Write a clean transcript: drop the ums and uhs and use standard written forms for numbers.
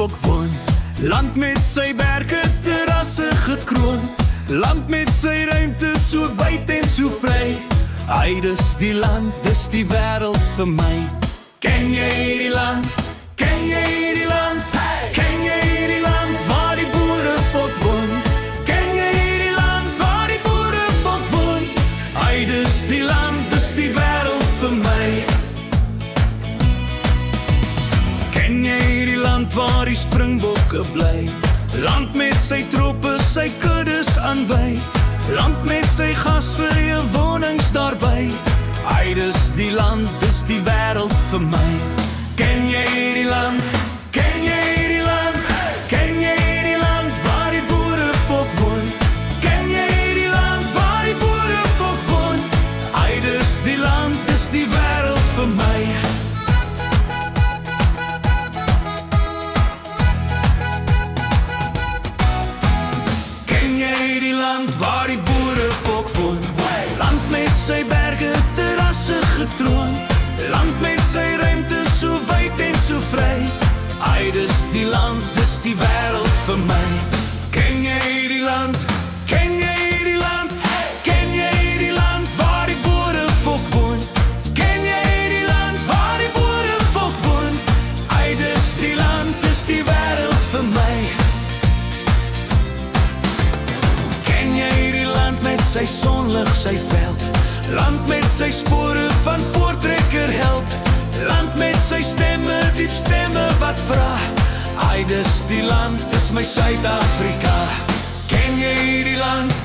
volk woon. Land met sy berge, terrasse gekroon. Land met sy ruimte, so wyd en so vry. Ai, dis die land, dis die wêreld vir my. Ken jy hierdie land? Ken jy hierdie land? Ken jy hierdie land waar die boerevolk woon? Ken jy hierdie land waar die boerevolk woon? Ai, dis die land, dis die wêreld vir my. Ken jy hierdie land waar die springbokke bly? Land met sy troppe, sy kuddes aanwy. Land met sy gasvrye wonings daarby. Ai, dis die land, dis die wêreld vir my. Ken jy hierdie land? Ken jy hierdie land? Ken jy hierdie land waar die boerevolk woon? Ken jy hierdie land waar die boerevolk woon? Ai, dis die land, dis die wêreld vir my. Ken jy hierdie land waar die boerevolk woon? Land met sy berge, terrasse getroon. Land met sy ruimte, so wyd en so vry. Ai, dis die land, dis die wêreld vir my. Ken jy hierdie land? Ken jy hierdie land? Ken jy hierdie land waar die boerevolk woon? Ken jy hierdie land waar die boerevolk woon? Ai, dis die land, dis die wêreld vir my. Ken jy hierdie land met sy sonlig, sy veld? Land met sy spore van voortrekker held. Land met sy stemme, diep stemme wat vra. Ai, dis die land, dis my Suid-Afrika. Ken jy hierdie land?